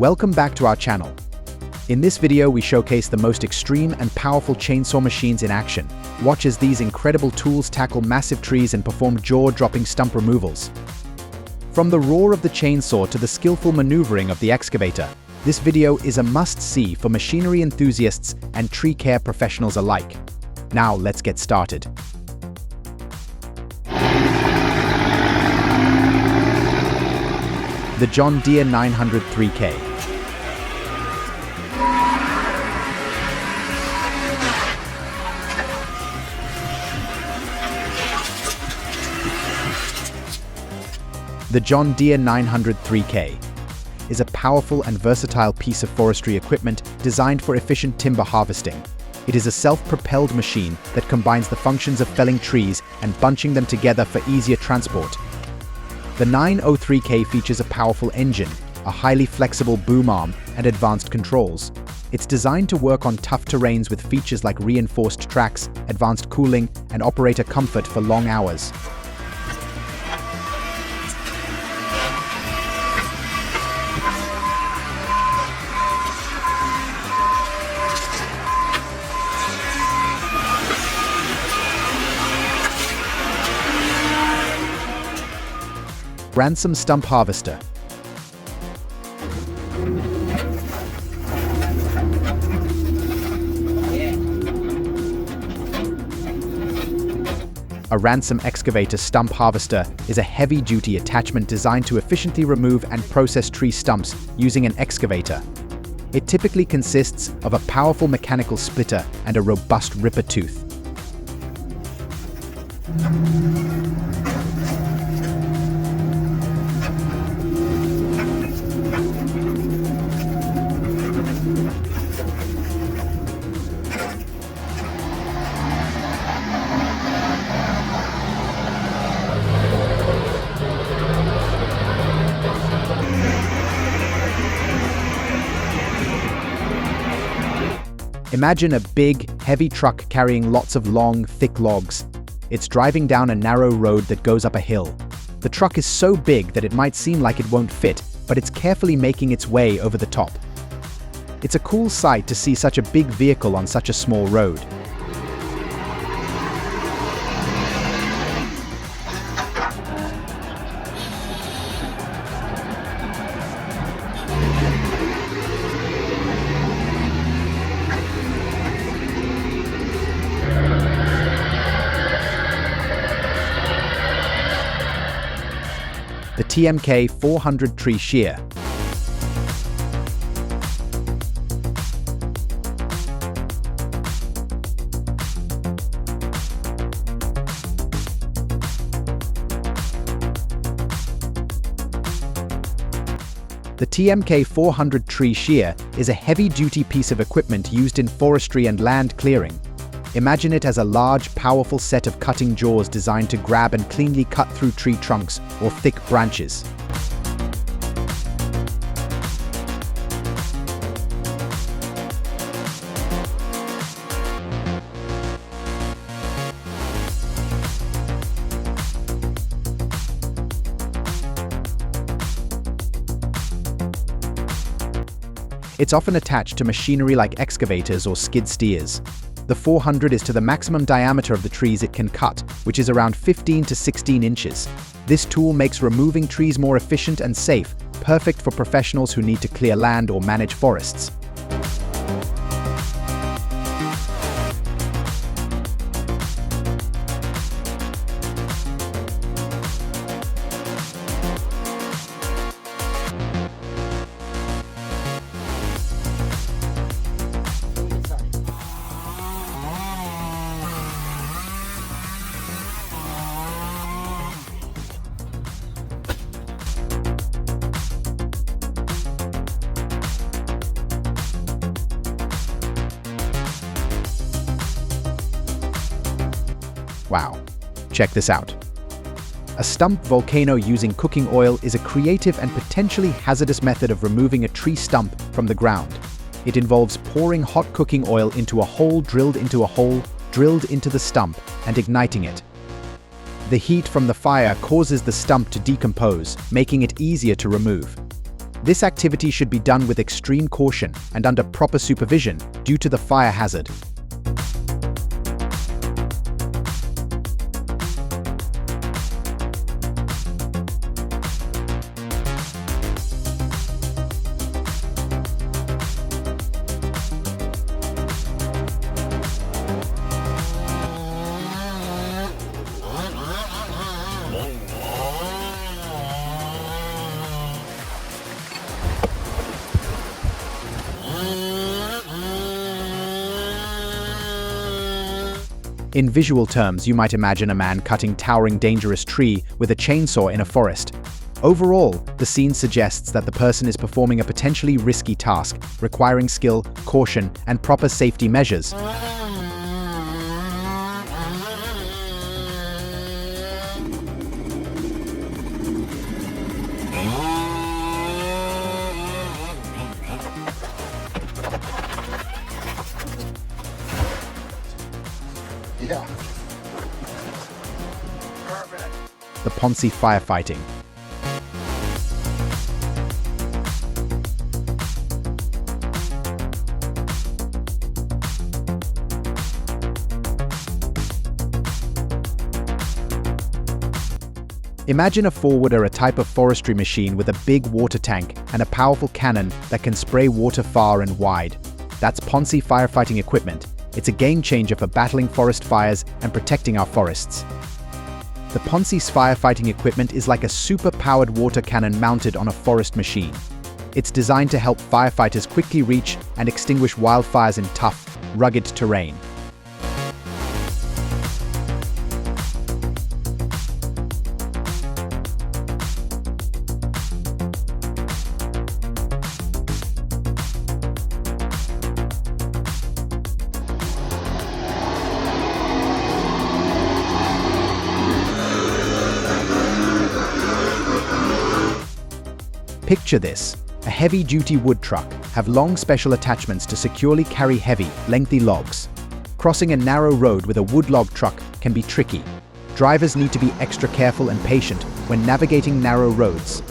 Welcome back to our channel. In this video, we showcase the most extreme and powerful chainsaw machines in action. Watch as these incredible tools tackle massive trees and perform jaw-dropping stump removals. From the roar of the chainsaw to the skillful maneuvering of the excavator, this video is a must-see for machinery enthusiasts and tree care professionals alike. Now, let's get started. The John Deere 903K. The John Deere 903K is a powerful and versatile piece of forestry equipment designed for efficient timber harvesting. It is a self-propelled machine that combines the functions of felling trees and bunching them together for easier transport. The 903K features a powerful engine, a highly flexible boom arm, and advanced controls. It's designed to work on tough terrains with features like reinforced tracks, advanced cooling, and operator comfort for long hours. Ransom Stump Harvester. A Ransom Excavator stump harvester is a heavy-duty attachment designed to efficiently remove and process tree stumps using an excavator. It typically consists of a powerful mechanical splitter and a robust ripper tooth. Imagine a big, heavy truck carrying lots of long, thick logs. It's driving down a narrow road that goes up a hill. The truck is so big that it might seem like it won't fit, but it's carefully making its way over the top. It's a cool sight to see such a big vehicle on such a small road. The TMK 400 tree shear. The TMK 400 tree shear is a heavy-duty piece of equipment used in forestry and land clearing. Imagine it as a large, powerful set of cutting jaws designed to grab and cleanly cut through tree trunks or thick branches. It's often attached to machinery like excavators or skid steers. The 400 is to the maximum diameter of the trees it can cut, which is around 15 to 16 inches. This tool makes removing trees more efficient and safe, perfect for professionals who need to clear land or manage forests. Wow, check this out. A stump volcano using cooking oil is a creative and potentially hazardous method of removing a tree stump from the ground. It involves pouring hot cooking oil into a hole drilled into the stump and igniting it. The heat from the fire causes the stump to decompose, making it easier to remove. This activity should be done with extreme caution and under proper supervision due to the fire hazard. In visual terms, you might imagine a man cutting towering dangerous tree with a chainsaw in a forest. Overall, the scene suggests that the person is performing a potentially risky task, requiring skill, caution, and proper safety measures. Yeah. The Ponsse firefighting. Imagine a forwarder, a type of forestry machine with a big water tank and a powerful cannon that can spray water far and wide. That's Ponsse firefighting equipment. It's a game changer for battling forest fires and protecting our forests. The Ponsse's firefighting equipment is like a super-powered water cannon mounted on a forest machine. It's designed to help firefighters quickly reach and extinguish wildfires in tough, rugged terrain. Picture this. A heavy-duty wood truck have long special attachments to securely carry heavy, lengthy logs. Crossing a narrow road with a wood log truck can be tricky. Drivers need to be extra careful and patient when navigating narrow roads.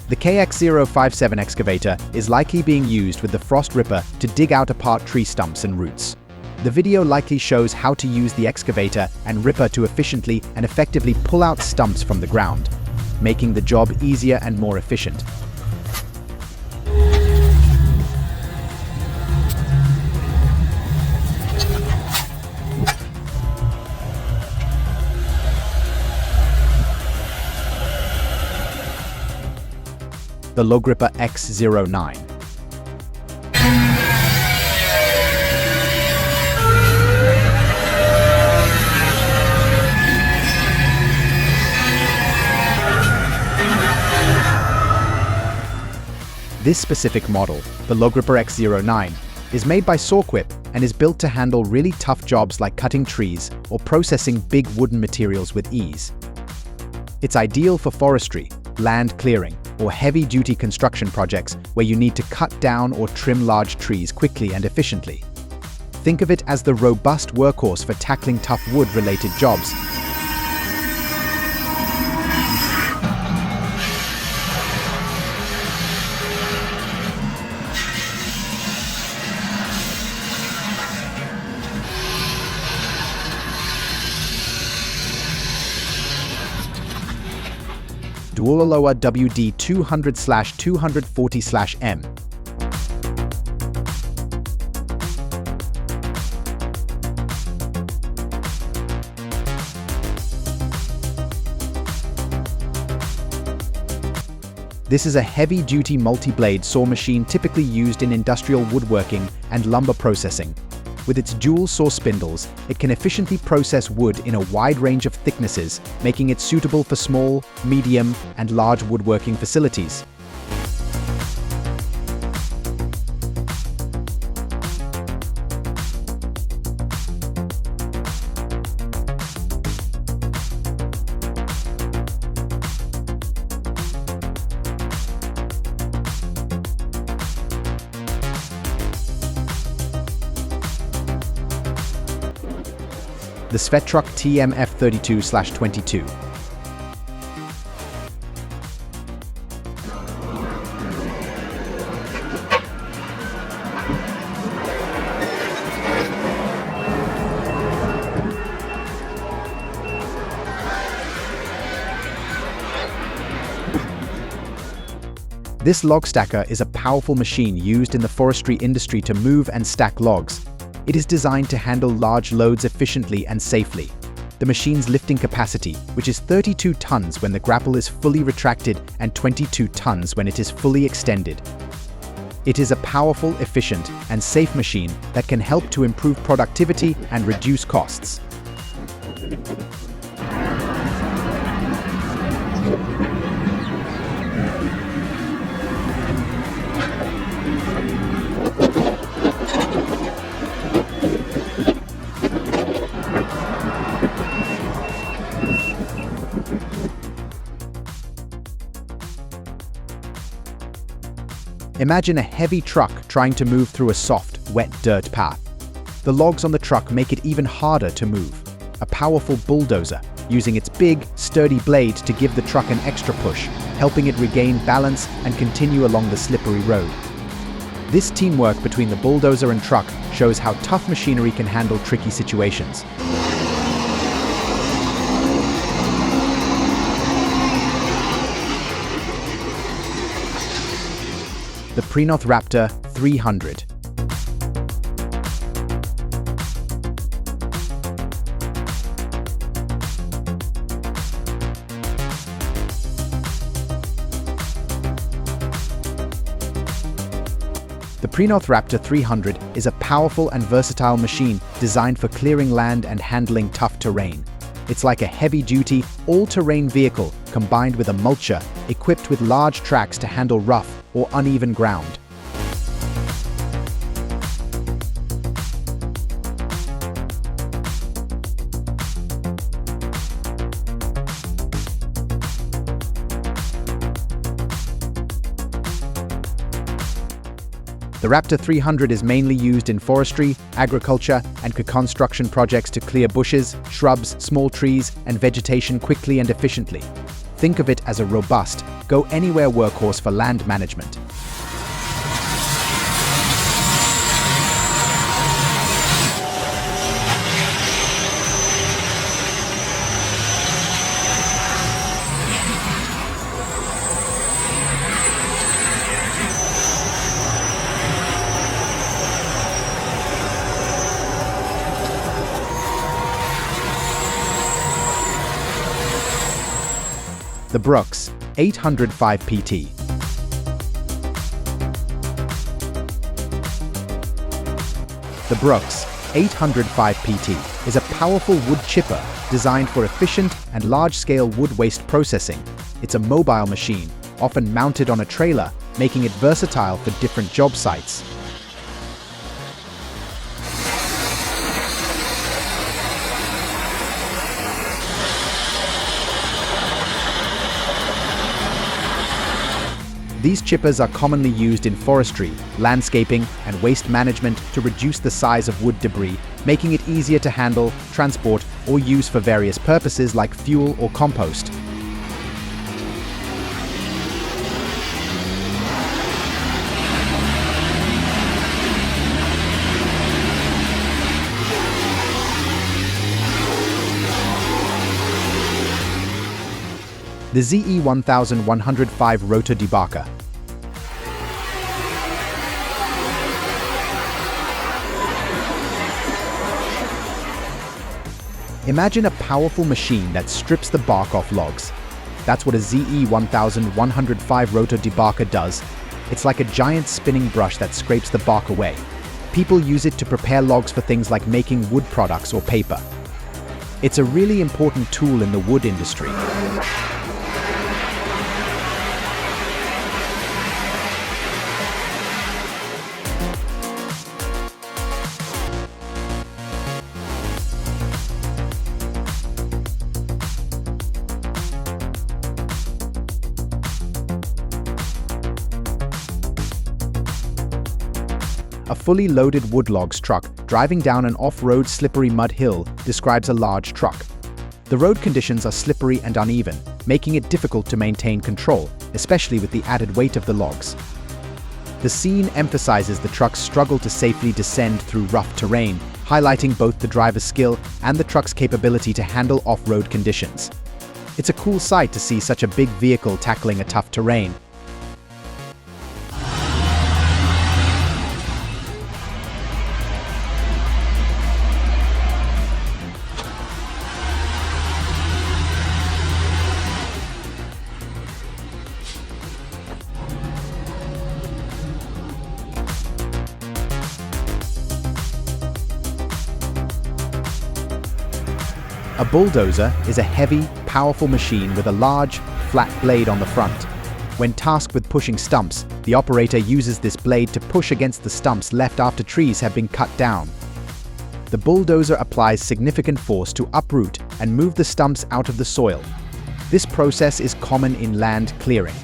The KX057 excavator is likely being used with the frost ripper to dig out apart tree stumps and roots. The video likely shows how to use the excavator and ripper to efficiently and effectively pull out stumps from the ground, making the job easier and more efficient. The Log Ripper X09. This specific model, the Log Ripper X09, is made by Sawquip and is built to handle really tough jobs like cutting trees or processing big wooden materials with ease. It's ideal for forestry, land clearing, or heavy-duty construction projects where you need to cut down or trim large trees quickly and efficiently. Think of it as the robust workhorse for tackling tough wood-related jobs. Duolaloa WD 200/240/M. This is a heavy-duty multi-blade saw machine typically used in industrial woodworking and lumber processing. With its dual saw spindles, it can efficiently process wood in a wide range of thicknesses, making it suitable for small, medium, and large woodworking facilities. the Svettruck TMF32/22. This log stacker is a powerful machine used in the forestry industry to move and stack logs. It is designed to handle large loads efficiently and safely. The machine's lifting capacity, which is 32 tons when the grapple is fully retracted and 22 tons when it is fully extended. It is a powerful, efficient, and safe machine that can help to improve productivity and reduce costs. Imagine a heavy truck trying to move through a soft, wet dirt path. The logs on the truck make it even harder to move. A powerful bulldozer, using its big, sturdy blade to give the truck an extra push, helping it regain balance and continue along the slippery road. This teamwork between the bulldozer and truck shows how tough machinery can handle tricky situations. The Preno Raptor 300. The Preno Raptor 300 is a powerful and versatile machine designed for clearing land and handling tough terrain. It's like a heavy-duty, all-terrain vehicle combined with a mulcher equipped with large tracks to handle rough or uneven ground. The Raptor 300 is mainly used in forestry, agriculture, and construction projects to clear bushes, shrubs, small trees, and vegetation quickly and efficiently. Think of it as a robust, go-anywhere workhorse for land management. The Brooks 805 PT. The Brooks 805 PT is a powerful wood chipper designed for efficient and large-scale wood waste processing. It's a mobile machine, often mounted on a trailer, making it versatile for different job sites. These chippers are commonly used in forestry, landscaping, and waste management to reduce the size of wood debris, making it easier to handle, transport, or use for various purposes like fuel or compost. The ZE1105 rotor debarker. Imagine a powerful machine that strips the bark off logs. That's what a ZE1105 rotor debarker does. It's like a giant spinning brush that scrapes the bark away. People use it to prepare logs for things like making wood products or paper. It's a really important tool in the wood industry. A fully loaded woodlogs truck driving down an off-road slippery mud hill describes a large truck. The road conditions are slippery and uneven, making it difficult to maintain control, especially with the added weight of the logs. The scene emphasizes the truck's struggle to safely descend through rough terrain, highlighting both the driver's skill and the truck's capability to handle off-road conditions. It's a cool sight to see such a big vehicle tackling a tough terrain. A bulldozer is a heavy, powerful machine with a large, flat blade on the front. When tasked with pushing stumps, the operator uses this blade to push against the stumps left after trees have been cut down. The bulldozer applies significant force to uproot and move the stumps out of the soil. This process is common in land clearing.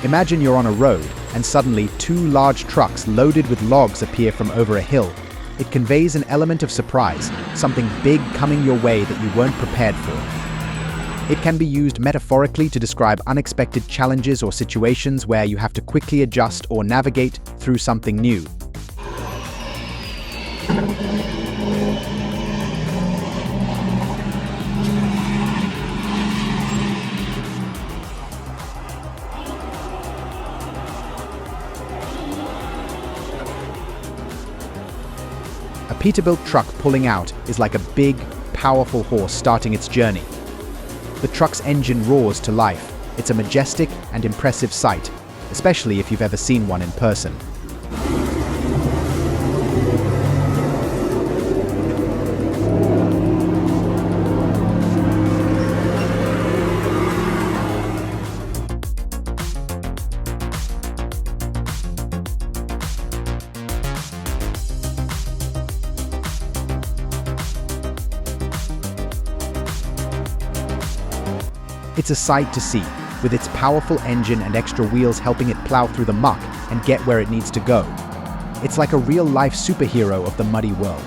Imagine you're on a road, and suddenly two large trucks loaded with logs appear from over a hill. It conveys an element of surprise, something big coming your way that you weren't prepared for. It can be used metaphorically to describe unexpected challenges or situations where you have to quickly adjust or navigate through something new. A Peterbilt truck pulling out is like a big, powerful horse starting its journey. The truck's engine roars to life. It's a majestic and impressive sight, especially if you've ever seen one in person. It's a sight to see, with its powerful engine and extra wheels helping it plow through the muck and get where it needs to go. It's like a real-life superhero of the muddy world.